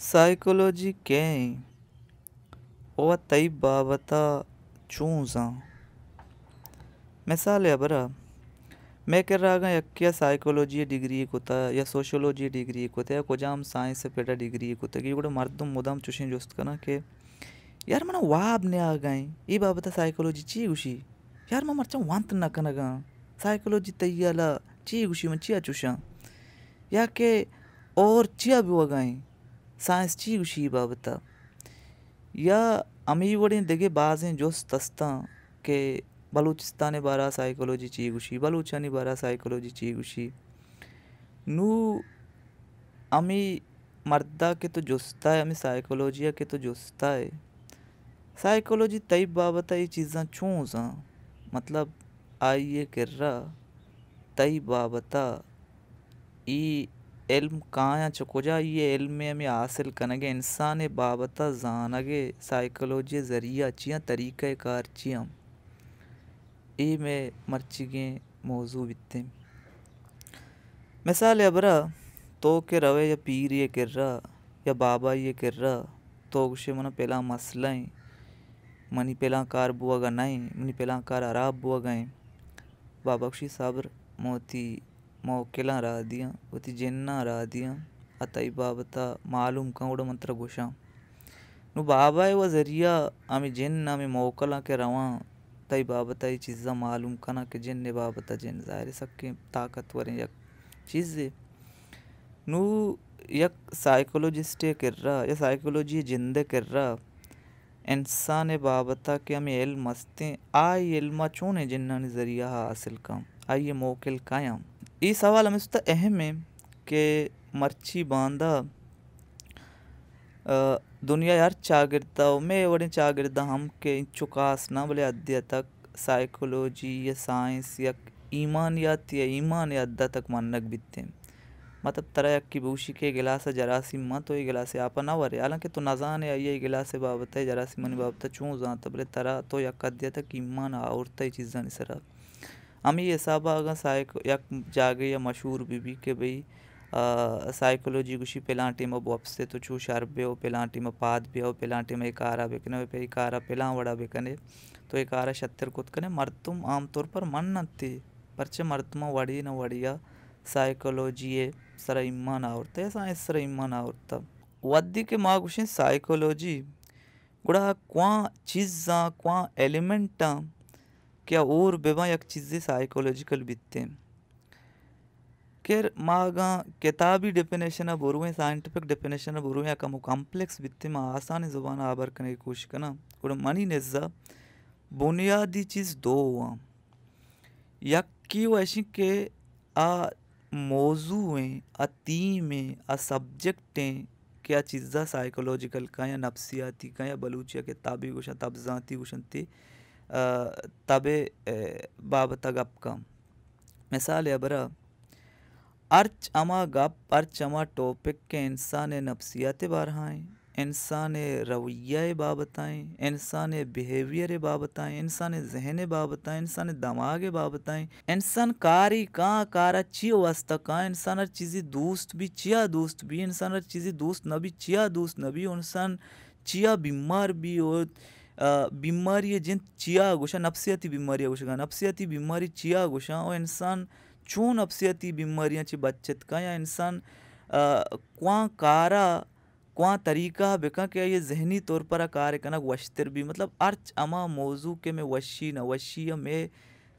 psychology quem ou tei babata chunza मिसाल है बरा मैं कर रहा गा यक्या साइकोलॉजी डिग्री कुता या सोशियोलॉजी डिग्री कुता या कोजाम साइंस पेटा डिग्री कुता कि కూడా मर्दम मुदाम चुशिन जोस्त कना के यार मना वाब ने आ गए ई बाबता साइकोलॉजी ची गुशी यार मा मरचा वांत न कनगा साइकोलॉजी तैयाला ची गुशी मन चिया चुशा या के और चिया भी वगाए साइंस ची गुशी बाबता या अमी वड़े देगे बाजें जोस तस्ता के बलूचिस्तान बारा साइकोलॉजी चीगुशी बलूचानी बारा साइकोलॉजी चीगुशी नू अमी मर्दा के तो जुस्ता है अमी साइकोलॉजिया के तो जुस्ता है साइकोलॉजी तई बाबता ये चीज़ां चूँसा मतलब आइए कर रहा तई बाबता ई इल्म काया चकोजा ये इल्म में हमें हासिल कनगे इंसान बाबता जानगे साइकोलॉजी ज़रिया चिया तरीक़ा कार चिया ई में मर्चिगे मौजू बित्ते मिसाल अबरा तो के रवे या पीर ये कर रहा या बाबा ये कर रहा तो उसे मन पहला मसला मनी पहला कार बुआ गा नहीं मनी पहला कार अराब बुआ गए बाबा खुशी साबर मोती मौकेला रहा दिया वती जिन्ना रहा दिया अतई बाबता मालूम कौड़ मंत्र घुशा नु बाबा वो ज़रिया आमी जिन्न आमी मौकला के रवा तई बाबता ये चीज़ा मालूम कना के जिन्न बाबता जिन ज़ाहिर सबके ताकतवर यक चीज़ नू यक साइकोलॉजिस्ट कर रहा या साइकोलॉजी जिंदे कर रहा इंसान बाबता के हमें इल्म मस्ते आई इल्मा चूने जिन्ना ने ज़रिया हासिल काम आई ये मौकिल कायम ये सवाल हमें सुता अहम है कि मर्ची बांधा दुनिया यार चागिरदा में वड़े चागिरदा हम के चुकास ना बोले अद्य तक साइकोलॉजी या साइंस या ईमान या अद्दा तक मानक बित्ते मतलब तरह की बूशी के गिलास जरासी मत तो ये गिलास आप ना वरे हालांकि तो नजान है ये गिलास बाबत है जरासी मन बाबत चूँ जा तबले तरह तो या कद्य तक ईमान औरत ही चीज़ा नहीं सरा हम ये सब अगर साइको या जागे या मशहूर बीबी के भाई साइकोलॉजी गुशी पेलांटी में बॉप्स तो चू शर्बे हो पेलांटी में पाद भी हो पेलांटी में एक आरा बेकने पे एक आरा पेला वड़ा बेकने तो एक आरा शत्तर कुत कने मर्तुम आमतौर पर मन नत्ती परचे मर्तुमा वड़ी न वड़िया साइकोलॉजी ये सर ईमान आवरता है साइंस सर ईमान आवरता वद्दी के माँ गुशी साइकोलॉजी गुड़ा क्वा चीज़ा क्वा एलिमेंटा क्या और बेवा एक चीज़ें साइकोलॉजिकल बित्ते केर मागा किताबी डेफिनेशन अब बुरुए साइंटिफिक डेफिनेशन अब बुरुए का कॉम्प्लेक्स बित्ते में आसानी ज़ुबान आबर करने की कोशिश करना और मनी नेज़ा बुनियादी चीज़ दो हुआ यक्की वो ऐसी के आ मौजूएं आ थीमें आ सब्जेक्टें क्या चीज़ा साइकोलॉजिकल का या नफ्सियाती का या बलूचिया के ताबी गुशन तबजाती गुशन ती तबे बाबता गप का मिसाल है बरा अर्च अमा गप अर्च अमा टॉपिक के इंसान नफ्सियात बारहाएँ इंसान रवैया बाबताएँ इंसान बिहेवियर बाबताएँ इंसान जहन बाबताएँ इंसान दिमाग बाबताएँ इंसान कारी कहाँ कारा ची वास्ता कहाँ इंसान हर चीज़ी दोस्त भी चिया दोस्त भी इंसान हर चीज़ी दोस्त न भी चिया दोस्त न भी इंसान चिया बीमार भी और बीमारी जिन चिया गुशा नफ्सियाती बीमारियाँ गुशा नफ्सियाती बीमारी चिया गुशा और इंसान चूँ नफ्सियाती बीमारियाँ ची बच्चत का या इंसान क्वां कारा क्वां तरीका बेका क्या ये जहनी तौर पर कार्य कनक वश्तर भी मतलब अर्च अमा मौजू के में वशी न वशी में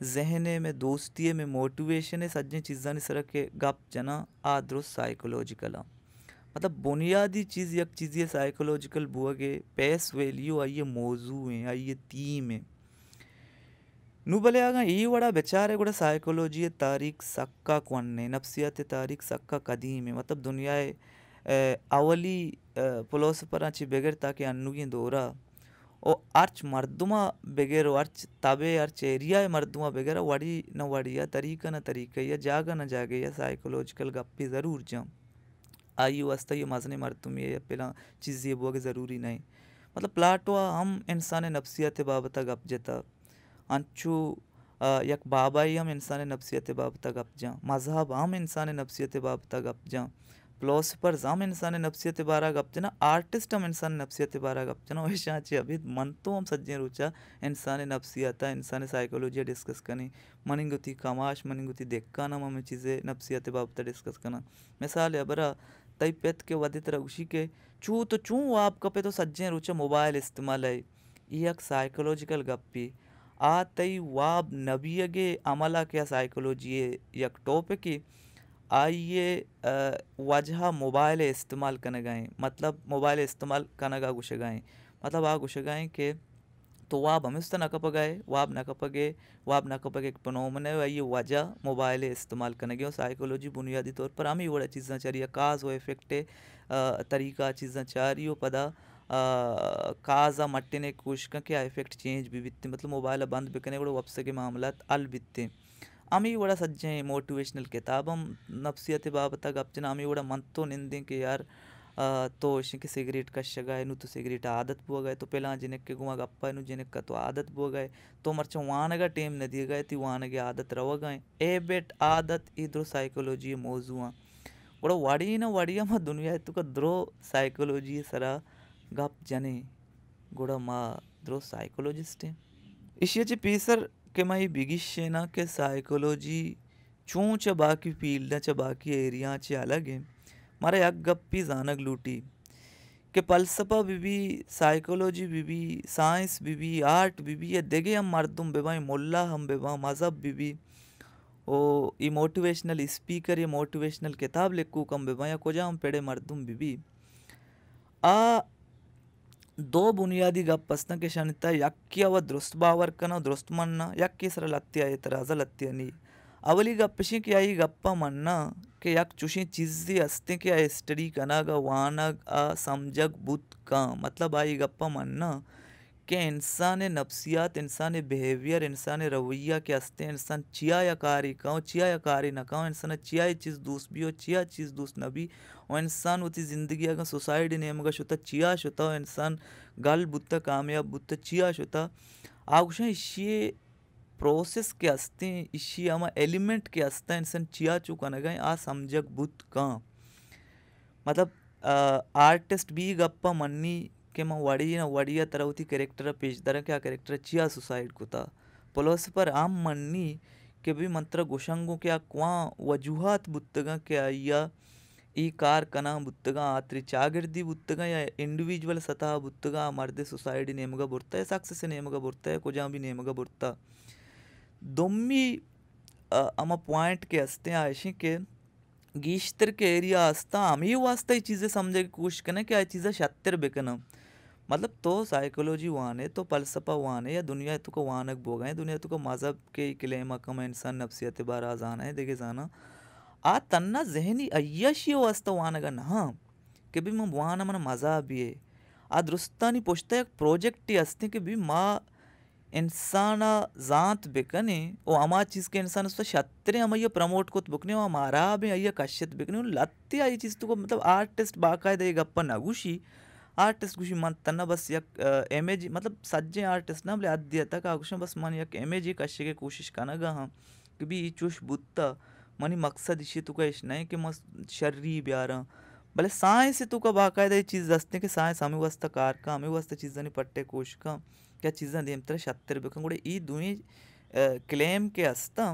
जहने में दोस्ती में मोटिवेशन है सज्जन चीज़ा ने सर के गप जना आदरुस साइकोलॉजिकल मतलब बुनियादी चीज़ एक चीज़ ये साइकोलॉजिकल बुआगे पैस वैल्यू आइए मौजू हैं आइए थीम है नू भले आगा ये वड़ा बेचारे गुड़ा साइकोलॉजी तारीख सक्का कौन नफ्सियात तारीख सक्का कदीम है मतलब दुनिया अवली फिलोसफर अच्छी बेगर ताकि अन्नुगी दोरा और अर्च मर्दुमा बेगर अर्च तबे अर्च एरिया मर्दुमा बेगर वड़ी न वड़िया तरीका न तरीका या जागा न जागे या साइकोलॉजिकल गप्पी ज़रूर जाऊँ आई वास्ता ये मजने मर्दुम ये पहला चीज़ ये बोगे ज़रूरी नहीं मतलब प्लाटवा हम इंसान नफ्सियात बाबता गप जता अंचु यक बाबाई हम इंसान नफ्सियत बाबता गप जा मज़हब हम इंसान नफ्सियत बाबता गप जा फिलोसफर जाम इंसान नफ्सियत बारा गपचना आर्टिस्ट हम इंसान नफ्सियत बारा गपचना वैसा चे अभी मन तो हम सज्जे रुचा इंसान नफ्सियत इंसान साइकोलॉजी डिस्कस कनी मनिंगुती कमाश मनिंगुती देखा ना हमें चीज़ें नफ्सियत बाबत डिस्कस करना मिसाल है बरा तई पेत के वदित रउशी के चू आप कपे तो सज्जे रुचा मोबाइल इस्तेमाल है ये एक साइकोलॉजिकल गप्पी आ तई वाब नबियगे अमला क्या साइकोलॉजी यक टॉपिक की आइए वजह मोबाइल इस्तेमाल करने गए मतलब मोबाइल इस्तेमाल करने का गुश गए मतलब आ गुश गए के तो वाब हमें तो नकप गए वाब नकपगे एक पनोमने ये वजह मोबाइल इस्तेमाल करने गए साइकोलॉजी बुनियादी तौर पर हमें बड़ा चीज़ें चाह रही है काज वो इफेक्ट तरीका चीज़ें चाह रही हो पदा काजा मट्टिने कोशिश क्या इफेक्ट चेंज भी बित्ते मतलब मोबाइल बंद बिकने बड़े वपसे के मामला अल बित्ते आमी बड़ा सज्जे मोटिवेशनल किताब हम नफ्सियत बाबत गपचन आमी बड़ा मन तो निंदे कि यार तो इनके सिगरेट कश गए नु तो सिगरेट आदत बो गए तो पहला जिनक के गुआ गप्पा नु जिनक का तो आदत बो गए तो मरचा वानगा टेम न दिए गए थी वानगे आदत रव गए ए बेट आदत इधर साइकोलॉजी मौजुआ बड़ा वाड़ी ना वाड़िया मा दुनिया तो का द्रो साइकोलॉजी सरा गप जने गुड़ा मा द्रो साइकोलॉजिस्ट है इशियाचे पीसर के माई बिगिशेना के साइकोलॉजी चूंच बाकी फील्ड च बाकी एरिया चे अलग है मारे यक गप्पी जानक लूटी के फलसफा बीबी साइकोलॉजी बीबी साइंस बीबी आर्ट बीबी ये देगे हम मर्दुम बेबाई मोल्ला हम बेबा मज़हब बीबी ओ ये मोटिवेशनल स्पीकर ये मोटिवेशनल किताब लिखू कम बेबा या कोजा हम पेड़े मर्दुम बीबी आ दो बुनियादी गप पसना के शनिता यक्किया व दुरुस्त बावर कना दुरुस्त मनना यक्की सर लत्तिया ये तराजा लत्तिया नहीं अवली गप्पशी की आई गप्पा मनना के यक चुशी चीज़ी अस्ते के स्टडी कनागा वानग समझक बुत का मतलब आई गप्पा मनना के इंसान नफ्सियात इंसान बिहेवियर इंसान रवैया के अस्ते इंसान चिया या कारी काओ चिया या कारी न काओ इंसान चिया चीज़ दूस भी हो चिया चीज़ दूस न भी और इंसान उती ज़िंदगी अगर सोसाइटी ने मगा शुता चिया शुता इंसान गल बुत्ता कामयाब बुत्ता चिया शुता आगुशा इश्ये प्रोसेस के असते इशी आमा एलिमेंट के असता इंसान चिया चुका न गए आ समझक बुत का मतलब आर्टिस्ट भी गप्पा मन्नी के माँ वड़ी ना वड़िया तरह होती कैरेक्टर पेश दर क्या कैरेक्टर चिया सुसाइड को था फिलोसफर आम मन्नी के भी मंत्र गुशंगो क्या क्वा वजूहात बुत्तगा क्या या ई कार कना बुत्तगा आत्री चागिर्दी बुत्तगा या इंडिविजुअल सतह बुत्तगा मर्दे सोसाइटी नेमगा बुरता है सक्सेस नेमगा बुरता है कुजा भी नेमगा बुरता दोम्मी अमा पॉइंट के हस्ते आयशी के गीश्तर के एरिया हस्ता आमी वास्ता ही चीज़ें समझे की कोशिश करना क्या चीज़ें शत्तर बेकना मतलब तो साइकोलॉजी वाने तो फलसफा वाने या दुनिया तो को वानक बोगा है दुनिया तो को मज़हब के क्लेम कम इंसान नफ्सियत बारा जाना है देखे जाना आ तन्ना जहनी अय्याशी वास्ता वानगा ना कि भी मैं वाना मन मज़ा भी है आ दुरुस्तानी पोछता एक प्रोजेक्ट ही हस्ते कि भी माँ इंसान जात बेकने ओ अमा चीज़ के इंसान उसका शत्रे हम ये प्रमोट को बुकने वो हमारा भी ये कश्यत बेकने लत्ते आई चीज़ तो को मतलब आर्टिस्ट बाकायदा ये गप्पा नगुशी आर्टिस्ट गुशी मन तना बस यक इमेज मतलब सज्जे आर्टिस्ट ना बोले आद्य तक आगुशा बस मन यक इमेज कश्य के कोशिश करना गा हाँ कि भी चुश बुत्ता मनी मकसद इसी तो का इश नहीं कि मस शर्री ब्यारा भले साइंस से तो का बाकायदा ये चीज़ दसते कि साइंस हमें वास्ता कार का हमें वास्ता चीज़ें नहीं पट्टे कोश का क्या चीज़ें देम तरह शत्तर बेकन गुड़े ई दुई क्लेम के हस्ता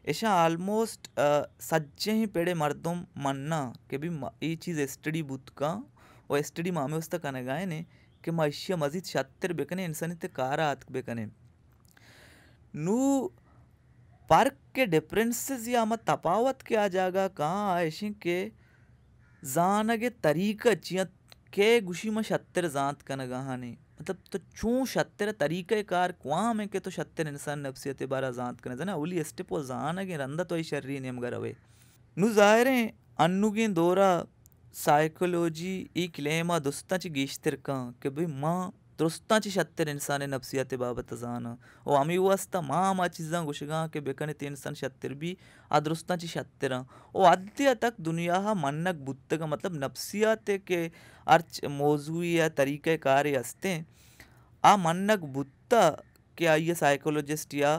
ऐसा ऑलमोस्ट सज्जे ही पेड़े मर्दों मन्ना कि भी ये चीज़ स्टडी बुत का और स्टडी मामे वास्ता कने गाए ने कि मशिया मजीद शत्तर बेकने इंसानी ते कारा आत बेकने नू फर्क के डिफरेंसेस या मत तफावत क्या जागा कहाँ ऐसी के जानगे तरीका चिया के गुशी में शत्तर जात कने गाने मतलब तो चूँ शत्तर तरीक़े कार कुआं में के तो शत्तर इंसान नफ्सियत बारा जात करने जाना उली स्टेप वो जाना के रंदा तो ही शर्री नेम गरवे नु जाहिर अन्नुगे दौरा साइकोलॉजी ई क्लेमा दुस्ता ची गीश्तर का कि भाई माँ दुस्ता ची शत्तर इंसान नफ्सियत बाबत जाना ओ अमी वास्ता माँ चीज़ां गुशगा के बेकने ते इंसान शत्तर भी अदरुस्ता ची शत्तर ओ अद्य तक दुनिया मन्नक बुत्त का मतलब नफ्सियत के अर्च मौजूद या तरीक़े कार्य हस्ते आ मन्नक बुत्ता क्या ये साइकोलॉजिस्ट या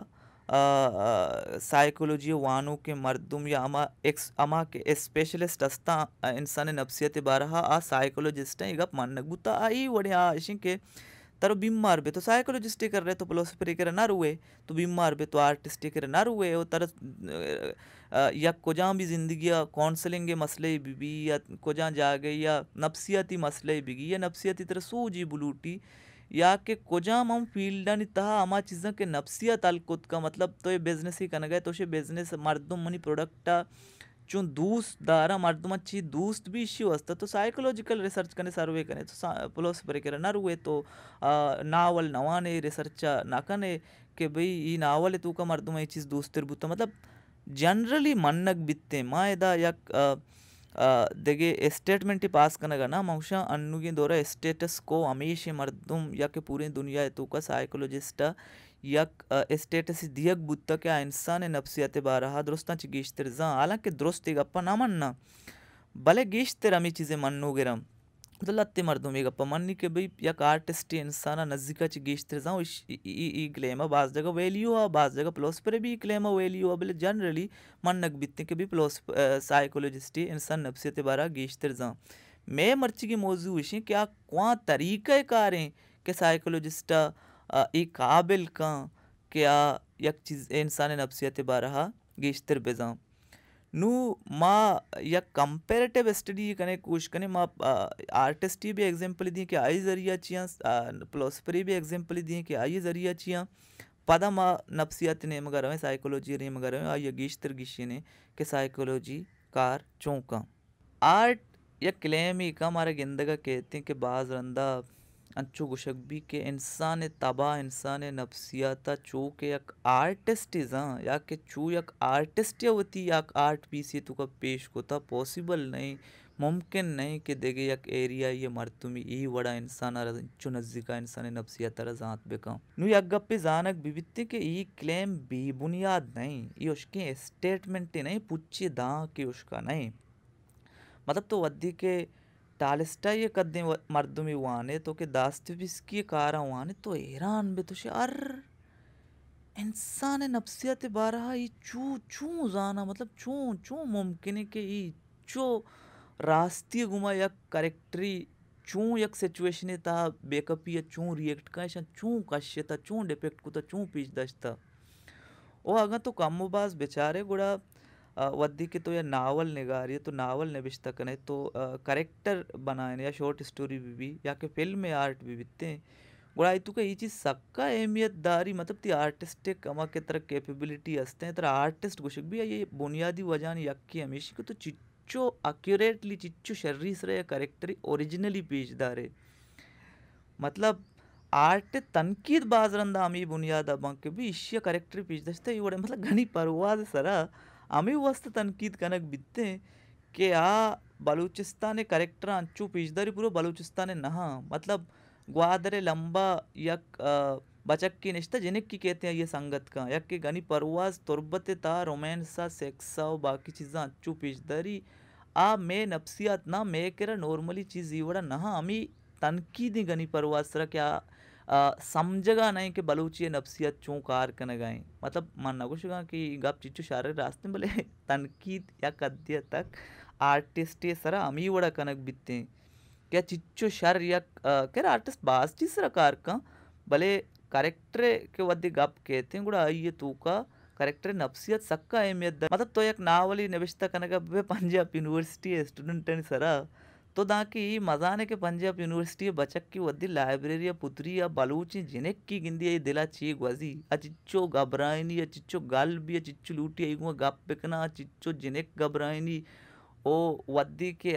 साइकोलॉजी वानू के मर्दुम या अमा के स्पेशलिस्ट अस्ता इंसान नफ्सियत बारहा आ साइकोलॉजिस्ट है इगप मानक बुता आई वड़े आ के तारो बीमार बे तो साइकोलॉजिस्ट कर रहे तो फिलोसफर कर ना रुए तो बीमार बे तो आर्टिस्ट कर ना रुए और तर या कोजा भी जिंदगी काउंसलिंग मसले बिगी या कोजा जा गई या नफ्सियाती मसले बिगी या नफ्सियाती तरह सूजी बुलूटी या के कोजा हम फील्ड तहा अमा चीज़ा के नफ्सियत अलकुत का मतलब तो ये बिजनेस ही करना गए तो बिजनेस मर्दुम मनी प्रोडक्ट चूँ दूस्त दारा मर्दुम अच्छी दूस्त भी इश्यू वस्ता तो साइकोलॉजिकल रिसर्च करने सर्वे करने तो फिलोसफर कर ना रुए तो नावल नवाने रिसर्च ना कने कि भाई ये नावल तू का मर्दुम ये चीज़ दूस्त बुता मतलब जनरली मन्नक बित्ते मायदा यक देगे स्टेटमेंट पास कनगा ना मौशा अन्नुगी दोरा स्टेटस को हमेशा मर्दुम या के पूरी दुनिया तू का साइकोलॉजिस्ट यक स्टेटस दियक बुत्ता क्या इंसान नफ्सियत बारहा दुरुस्ता ची गीश्तर जा हालांकि दुरुस्ती गप्पा ना मन्ना भले गीश्तर अमी चीज़ें मन्नो गिरम तो लत्ते मर्दुम एक गप्पा मन्नी के भाई यक आर्टिस्ट इंसान नज़दीका ची गीश्तर जा ई क्लेम बाज जगह वैल्यू आ बाज जगह फिलोसफर भी क्लेम वैल्यू आ बोले जनरली मन्नक बित्ते के भी साइकोलॉजिस्ट इंसान नफ्सियत बारहा गीश्तर जा मैं मर्ची की मौजू विषय क्या क्वा तरीक़ा कारें के साइकोलॉजिस्ट ई काबिल का क्या यक चीज़ इंसान नफ्सियत बारहा गीश्तर बेजा नू माँ या कंपेरेटिव स्टडी करने कोशिश करें माँ आर्टिस्ट भी एग्जांपल दिए कि आई जरिया चिया फिलोसफरी भी एग्जांपल दिए कि आई जरिया चिया पदा माँ नफ्सियत ने मगर हमें साइकोलॉजी ने मगर हमें आई गीश्तर गिशी ने कि साइकोलॉजी कार चौंका आर्ट या क्लेम ही का हमारे गिंदगा कहते हैं कि बाज रंदा अंचो गुशक भी के इंसान तबा इंसान नफ्सियाता चू के यक आर्टिस्ट या के चू यक आर्टिस्ट होती यक आर्ट पीस ये तुका पेश कोता पॉसिबल नहीं मुमकिन नहीं कि देगे यक एरिया ये मर्तुमी ई वड़ा इंसान चु नज़दीका इंसान नफ्सियात रजात बेका नु यक गप्पे जानक बिबित्ते के ई क्लेम भी बुनियाद नहीं ये उसके स्टेटमेंट नहीं पुच्छे दा के उसका नहीं मतलब तो वद्दी के टालिस्टा ये कद्दे मर्दुमी वाने तो के दास्तविस्की कारा वाने तो ईरान बे तो अर इंसान नफ्सियत बारहा ये चू चू जाना मतलब चू चू मुमकिन है कि ये चो रास्ती गुमा यक करेक्टरी चू यक सिचुएशन था बेकअप या चू रिएक्ट का ऐसा चू कश्य था चू डिपेक्ट को था चू पीछ दश्ता ओ अगर तो कम्मोबाज बेचारे गुड़ा वद्दी के तो या नावल निगार ये तो नावल निविष्टा कने तो करेक्टर बनाए या शॉर्ट स्टोरी भी या के फिल्म में आर्ट भी बिकते गुड़ा तो का ये चीज़ सक्का अहमियत दारी मतलब ती आर्टिस्टिक कमा के तरह कैपेबिलिटी हंसते हैं तरह आर्टिस्ट कुछ भी ये बुनियादी वजह यक्की हमेशा को तो चिच्चो एक्यूरेटली चिच्चो शर्रीस रहे करेक्टर ओरिजिनली पेशदार मतलब आर्ट तनकीद बाजरंदा आमी बुनियाद अबंक भी इश्य करेक्टर पेश दस्ते ये मतलब घनी परवाज सरा आमी वस्त तनकीद कनक बित्ते कि बलूचिस्तान करेक्टर अंचू पेशदारी पूरा बलूचिस्तान नहा मतलब ग्वादरे लंबा यक बचक की निश्ता जिनक की कहते हैं ये संगत का यक के गनी परवाज तुरबत ता रोमांसा सेक्सा और बाकी चीज़ा अंचू पेशदारी मैं नफ्सियात ना मैं कह नॉर्मली चीज़ ये वड़ा नहा अमी तनकीदी गनी परवाज सरा क्या समझगा नहीं कि बलूची नफ्सियत चूँ कार कन गए मतलब मानना कुछ कि गप चिच्चू शारे रास्ते भले तनकीद या कद्य तक आर्टिस्ट सरा अमी वड़ा कनक बित्ते क्या चिच्चो शर या क्या आर्टिस्ट बास चीज सरा कार का भले करेक्टर के वद्दी गप कहते हैं गुड़ा आइए तू का करेक्टर नफ्सियत सक्का अहमियत मतलब तो एक नावली निविष्टा कनक पंजाब यूनिवर्सिटी स्टूडेंट सरा तो दाकी मजाने के पंजाब यूनिवर्सिटी बचक की वद्दी लाइब्रेरी पुत्री या बलूची जिनेक की गिंदी दिला चीक वजी अचिच्चो घबराइनी अचिच्चो गल भी अचिच्चो लूटी आई गप बिकना अचिच्चो जिनेक घबराइनी ओ वद्दी के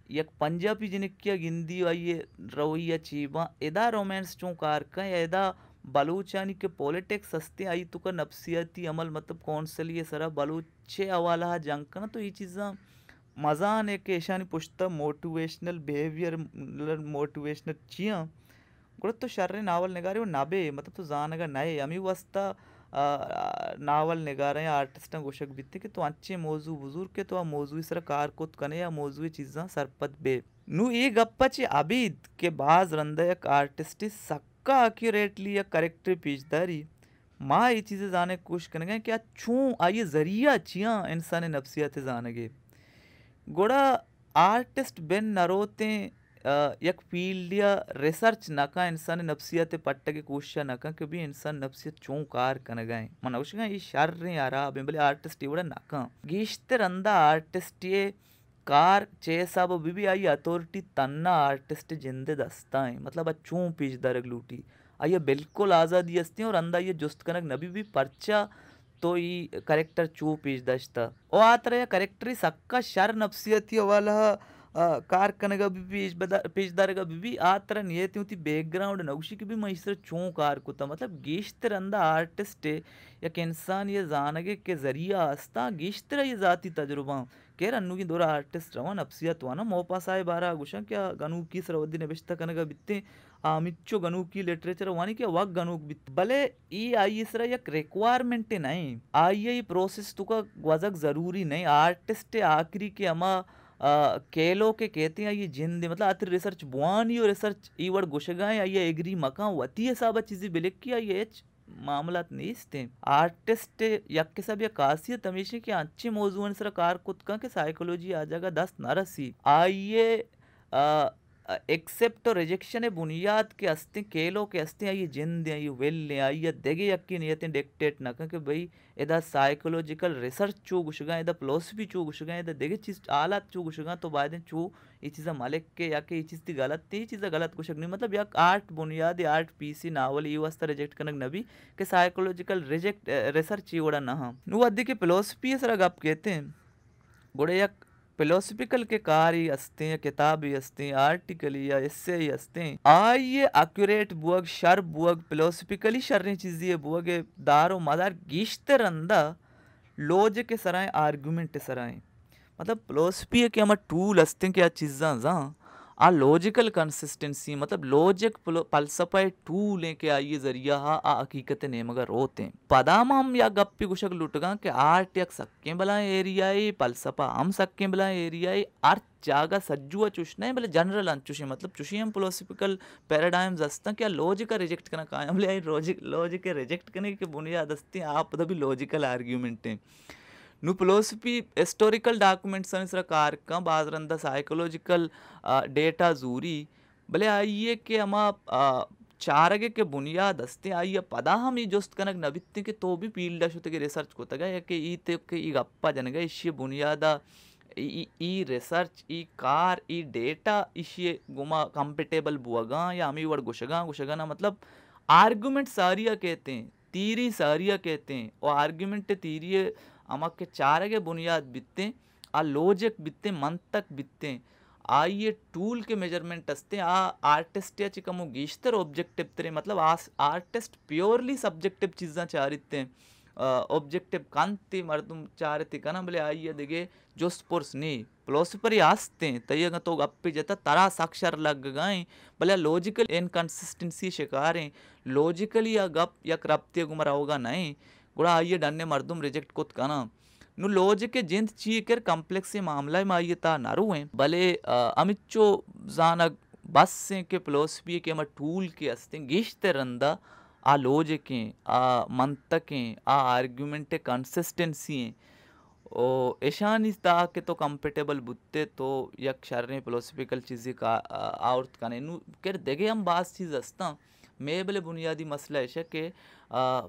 यक पंजाबी जिनेक किया गिंदी आइए रवैया चीबा एदा रोमांस चो कार का एदा बलूचानी के पॉलिटिक्स हस्ते आई तो का नफ्सियाती अमल मतलब कौन सा लिए सरा बलूचे अवाला जंग ना तो ये चीज़ा मज़ा आने के ऐशानी पुछता मोटिवेशनल बिहेवियर मोटिवेशनल चिया गुड़त तो शर्रे नावल निगारे वो नाबे मतलब तो जानगा नए अमी वस्ता नावल निगारे या आर्टिस्ट गोशक बित्ते कि तो अच्छे मौजू बुजुर्ग के तो मौजू सर कार कुत कने या मौजू चीज़ा सरपत बे नु ये गप्पा चे अबीद के बाज रंदा एक आर्टिस्ट सक्का एक्यूरेटली या करेक्टर पेशदारी माँ ये चीज़ें जाने की कोशिश करेंगे कि चूँ आइए ज़रिया चियाँ इंसान नफ्सियात जानेगे गोड़ा आर्टिस्ट बेन नरोते यक फील्ड या रिसर्च नका इंसान नफ्सियत पट्ट के कोशिश नका कि भी इंसान नफ्सियत चूँ कार कन गए मन उशगा ये शर्र यारा बेंबले आर्टिस्ट इवड़ा नका गीश्ते रंदा आर्टिस्ट ये कार చేసాబ బిబి आई अथॉरिटी तन्ना आर्टिस्ट जिंदे दस्ताएं मतलब चूं पीछ दरग लूटी आइए बिल्कुल आज़ादी हस्ती और अंदा ये जुस्त कनक नबी भी पर्चा तो ई करेक्टर चू पीछ दश्ता ओ आतर या करेक्टरी सक्का शर नफ्सियती वाला कार कनगा बिबी पीछ दरगा बिबी आतर नियति उती बैकग्राउंड नौशी की भी मैसर चूं कार कुता मतलब गीश्तर अंदा आर्टिस्ट एक इंसान ये जानगे के जरिया हस्ता गीश्तर ये जाती तजुर्बा केर अन्नु की दोरा आर्टिस्ट रवा नफ्सियत वाना मोपा साय बारा गुशा क्या गनु की सरवदी नेबेश्ता कनगा बित्ते आमिच्चो गनु की लिटरेचर वानी क्या वक गनु बित भले ई आई इसरा एक रिक्वायरमेंट नहीं आई प्रोसेस तुका वजक जरूरी नहीं आर्टिस्ट आखिरी के अमा केलो के कहते हैं ये जिंद मतलब अतर रिसर्च बुआनी और रिसर्च ई वर्ड गुशगाए ये एग्री मका वती है साबा चीजें बिलिक किया ये मामलात नहीं थे आर्टिस्ट यक के सब ये खासियत हमेशा कि अच्छे मौजूद सर कार कुत का के साइकोलॉजी आ जाएगा 10 नरसी आइए एक्सेप्ट और रिजेक्शन है बुनियाद के हस्ते केलो के हस्ते आइए जिंद आइए वेल आइए देगे यक्की नियतें डिक्टेट ना कि भाई इधर साइकोलॉजिकल रिसर्च चू गुशगा इधर फिलोसफी चू गुशगा इधर देगे चीज आलात चू गुशगा तो बाद चू ये चीज़ मालिक के या के ये चीज़ थी गलत थी चीज़ गलत कुछ नहीं मतलब या आर्ट बुनियादी आर्ट पीसी नावल ये वास्ता रिजेक्ट करने नबी के साइकोलॉजिकल रिजेक्ट रिसर्च ये उड़ा ना नु अद्दी के फिलोसफी सर आप कहते हैं गोड़े या फिलोसफिकल के कार्य हस्ते हैं किताब ही हस्ते हैं आर्टिकल या इससे ही हस्ते हैं आइए एक्यूरेट बुअग शर बुअग फिलोसफिकली शर्री चीज़ ये बुअग दारो मदार गीश्ते रंदा लोज के सराय आर्गुमेंट सराय मतलब फिलोसफी है कि हमारे टूल हस्ते क्या चीज़ा जा आ लॉजिकल कंसिस्टेंसी मतलब लॉजिक फलसफा टूल है कि ये जरिया हा आ हकीकत ने मगर रोते हैं पदाम हम या गप्पी कुशक लुटगा कि आर्ट यक सक्के बला एरिया फलसफा हम सक्के बला एरिया अर्थ जागा सज्जुआ चुशना है भले जनरल अंचुशी मतलब चुशी हम फिलोसफिकल पैराडाइम्स हस्ता क्या लॉजिक का रिजेक्ट करना कायम ले लॉजिक के रिजेक्ट करने की बुनियाद हस्ती आप भी लॉजिकल आर्ग्यूमेंट हैं नु फिलोसफी हिस्टोरिकल डॉक्यूमेंट्स कार का बाज रंदा साइकोलॉजिकल डेटा जूरी भले आइए के हम चारगे के बुनियाद हस्ते आइए पदा हम ये जोस्त कनक नबित्ते के तो भी फील्ड शुते के रिसर्च को तगा या के ई ते के ई गप्पा जनगा इश्य बुनियादा ई रिसर्च ई कार ई डेटा इश्य गुमा कंपेटेबल बुआगा या हमी वर्ड गुशगा गुशगा ना मतलब आर्गुमेंट सारिया कहते हैं तीरी सारिया कहते हैं और आर्गुमेंट तीरी अमक के चारगे बुनियाद बित्ते आ लॉजिक बित्ते मंतक बित्ते आइए टूल के मेजरमेंट हस्ते आ आर्टिस्ट या चिकमो गीश्तर ऑब्जेक्टिव तेरे मतलब आर्टिस्ट प्योरली सब्जेक्टिव चीज़ा चारिते ऑब्जेक्टिव कांति मर्दुम चारते कना भले आइए देगे जो स्पोर्ट्स नहीं फिलोसफर ही आस्ते तय तो अप्पे जता तरा साक्षर लग गए भले लॉजिकल इनकंसिस्टेंसी शिकार हैं लॉजिकली या गप या क्रप्तिय गुमरा होगा नहीं गुड़ा आइए डन्ने मर्दुम रिजेक्ट कुत कना नु लॉजिक के जिंद ची कर कॉम्प्लेक्स से मामला में आइए ता नारू हैं भले अमिच्चो जानक बस से के फिलोसफी के हम टूल के हस्ते गिश्ते रंदा आ लॉजिकें आ मंतकें आ आर्ग्यूमेंट कंसिस्टेंसी ओ ऐशानी ता के तो कंपेटेबल बुत्ते तो यक शर्रे फिलोसफिकल चीज़ें का आउट कने नु कर देगे हम बास चीज़ हस्ता मैं भले बुनियादी मसला ऐसा के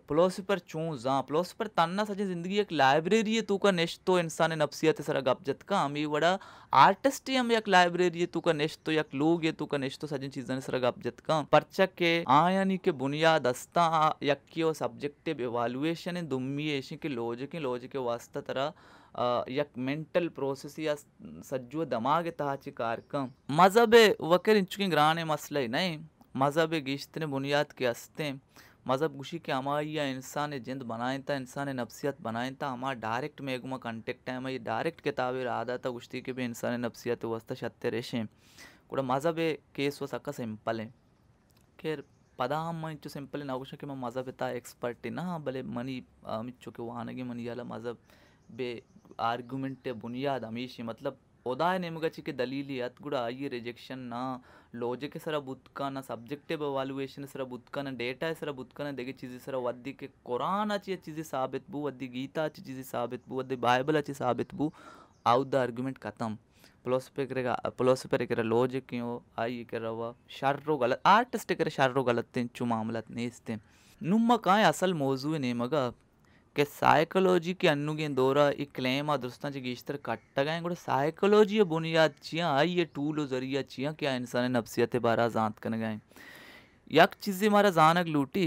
फिलोसफर चूँ जा फिलोसफर तन्ना सजे जिंदगी एक लाइब्रेरी है तू का नेश तो इंसान नफ्सियत सरा गपजत का हम बड़ा आर्टिस्ट हम एक लाइब्रेरी है तू का नेश तो एक लोग है तू का नेश तो सजे चीज़ें सरा गपजत का परचक के आयानी के बुनियाद हस्ता यक्की सब्जेक्टिव इवालुएशन है दुम्मी ऐसे के लॉजिक वास्ता तरह यक मेंटल प्रोसेस या सज्जो दिमाग ताची कारकम मजहब वकर इंचुकी ग्राने मसला ही नहीं मजहब गिश्त ने बुनियाद के हस्ते मजहब गुशी के हमारी या इंसान जिंद बनाए था इंसान नफ्सियत बनाए था हमारा डायरेक्ट मेगुमा कंटेक्ट है हमारी डायरेक्ट किताबें आदा था गुश्ती के भी इंसान नफ्सियत वस्ता शत्य रेशे ಕೂಡ ಮಜಬೆ ಕೇಸ್ ಸಕ್ಕ ಸಿಂಪಲ್ ಖೇರ್ ಪದಾ ಮಂಚು ಸಿಂಪಲ್ ನಾಗುಶ ಕೆ ಮಜಬೆ ತಾ ಎಕ್ಸ್ಪರ್ಟ್ ना भले मनी मिच्चो के वानगे मनी याला मजहब बे आर्गुमेंट बुनियाद हमेशा मतलब उदाय नेमगची के दलीली अत गुड़ा आइए रिजेक्शन ना लॉजिक सरा बुत्का ना सब्जेक्टिव एवालुएशन सरा बुत्का ना डेटा सरा बुत्का ना देगे चीज़ सरा वद्दी के कुरान अच्छी चीज़ साबित बु वद्दी गीता अच्छी चीज़ साबित बु वद्दी बाइबल अच्छी साबित बु आउट द आर्गुमेंट खत्म फिलोसफर के लॉजिक क्यों आई के रवा शर्रो गलत आर्टिस्ट के शर्रो गलत चु मामलत नेस्ते नुम्मा काय असल मौजू नेमगा के साइकोलॉजी के अन्नुगे दौरा ఈ క్లెయిమ్ दुस्ता ची गीश्तर कट्टगाएं गुड़ साइकोलॉजी बुनियाद चिया आई ये टूल जरिया चिया क्या इंसान नफ्सियत बारा जांत कन गए यक चीज़ें हमारा जानक लूटी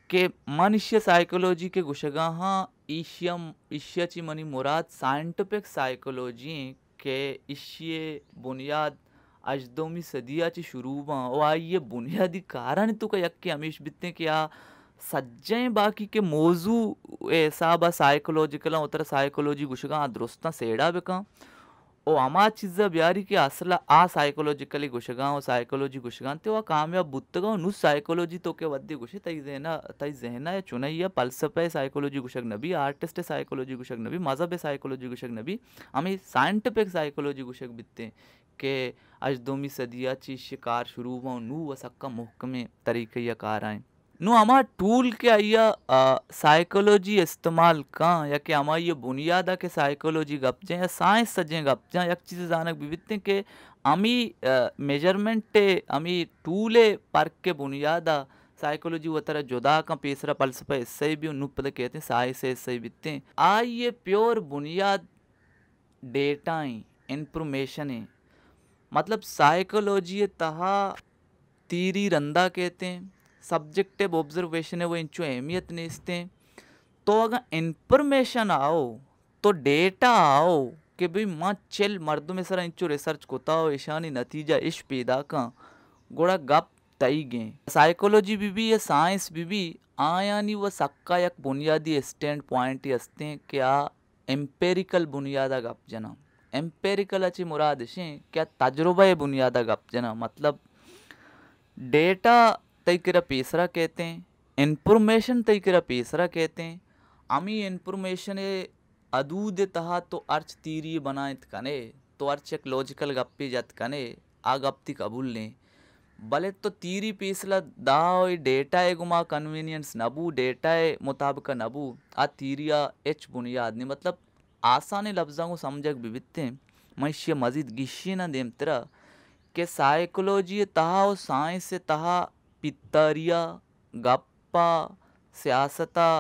के मनुष्य साइकोलॉजी के गुशगा हाँ ईशियाची मनी मुराद साइंटिफिक साइकोलॉजी के इशिये बुनियाद अजदोमी सदियाची शुरू और आई ये बुनियादी कारण तो का यक के हमेश बितने क्या सज्जें बाकी के मौजू साबा साइकोलॉजिकल उतर साइकोलॉजी गुशगा दुरुस्ता सेड़ा बेका ओ अमा चीज़ा ब्यारी के असला आ साइकोलॉजिकली गुशगा और साइकोलॉजी गुशगा ते वा कामयाब बुत्तगा नु साइकोलॉजी तो के वद्दे गुशे तई जहना या चुनैया पलसफे साइकोलॉजी गुशग नबी आर्टिस्ट साइकोलॉजी गुशग नबी मजहब साइकोलॉजी गुशग नबी हमें साइंटिफिक साइकोलॉजी गुशग बित्ते के अजदोमी सदिया ची शिकार शुरू हुआ नु वसक्का मुहकमे तरीके या कार आए नु अमा टूल के आइया साइकोलॉजी इस्तेमाल का या कि अमा ये बुनियादा के साइकोलॉजी गप जाए या साइंस सजें गप जाए एक चीज़ जानक विविधते के अमी मेजरमेंट अमी टूले पर्क के बुनियादा साइकोलॉजी वो तरह जुदा का पेसरा पलसफा इससे भी नुपद कहते हैं साइंस से इससे बितते आ ये प्योर बुनियाद डेटाएं इंफॉर्मेशन है मतलब साइकोलॉजी तहा तीरी रंदा कहते हैं सब्जेक्टिव ऑब्जर्वेशन है वो इंचो अहमियत नहीं इसते तो अगर इंफॉर्मेशन आओ तो डेटा आओ कि भाई माँ चल मर्दों में सरा इंचो रिसर्च कोता हो ईशानी नतीजा इश पैदा का गोड़ा गप तई गए साइकोलॉजी भी ये साइंस भी आया नहीं वह सक्का एक बुनियादी स्टैंड पॉइंट ही हंसते हैं क्या एम्पेरिकल बुनियादा गप जना एम्पेरिकल अच्छी मुराद क्या तजुर्बा बुनियादा गप जना मतलब डेटा तई करा पेसरा कहते हैं इन्फॉर्मेशन तई करा पेसरा कहते हैं अमी इन्फॉर्मेशन अदूद तहा तो अर्च तीरी बनाइत कने तो अर्च एक लॉजिकल गप्पी जत कने आ गप्ती कबूल लें भले तो तीरी पेसला दाओ डेटा गुमा कन्वीनियंस नबू डेटा मुताबिक नबू आ तीरिया एच बुनियाद नहीं मतलब आसानी लफ्ज़ों को समझक विविधते मैं मजीद गिशी न देम तेरा के साइकोलॉजी तहा और साइंस से तहा पित्तरिया गप्पा सियासता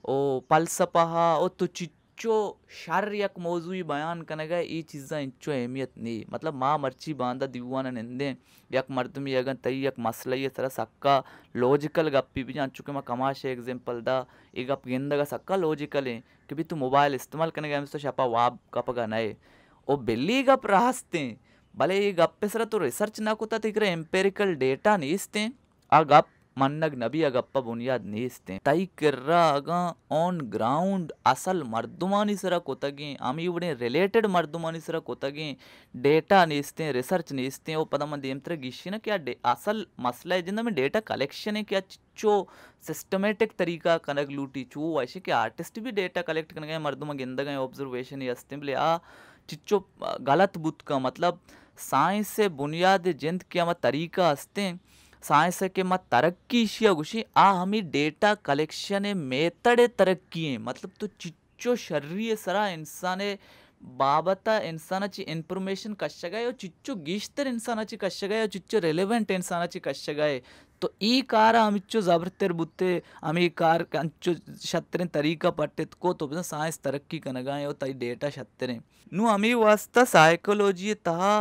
ओ पलसपा ओ तो चिच्चो शर यक मौजूई बयान करने गए ये चीज़ा इंचो अहमियत नहीं मतलब माँ मर्ची बांधा दीवाना निंदे यक मर्द में अगर तई यक मसला ये तरह सक्का लॉजिकल गप्पी भी जान चुके मैं कमाशे एग्जांपल दा एक गप गेंदा का सक्का लॉजिकल है कि भी तू मोबाइल इस्तेमाल करने गए तो छपा वाब गप का नए ओ बिल्ली गप रास्ते भले ये गप्पे सरा तो रिसर्च ना कोता तिकरे एम्पेरिकल डेटा नहीं इसते आ गप मन्नग नबी आ गप्पा बुनियाद नहीं इसते तई किर्रा आगा ऑन ग्राउंड असल मर्दुमानी सरा कोतगे आमी उड़े रिलेटेड मर्दुमानी सरा कोतगे डेटा नहीं इसते रिसर्च नहीं इसते ओ पदा मंद यंत्र गिशी ना क्या असल मसला है जिंदा में डेटा कलेक्शन है क्या चिच्चो सिस्टमेटिक तरीका कनक लूटी चू ऐसे कि आर्टिस्ट भी डेटा कलेक्ट करने गए मर्दुमा गिंदा गए ऑब्जर्वेशन ही हस्ते बोले आ चिच्चो गलत बुत का मतलब साइंस से बुनियाद जिंद के मत तरीका हस्ते साइंस के मत तरक्की शिया गुशी आ हमी डेटा कलेक्शन मेथड तरक्की है मतलब तो चिच्चो शर्री सरा इंसान बाबता इंसानाची इन्फॉर्मेशन कशगाय चिच्चो गिश्तर इंसानाची कशगाय चिच्चो रेलेवेंट इंसानाची कशगाय तो ई कार आमिच्चो जबरतेर बुत्ते आमी कार कंचो शत्रें तरीका पट्टे को तो साइंस तरक्की कनगाय तई डेटा शत्रें नु आमी वास्ता साइकोलॉजी तहा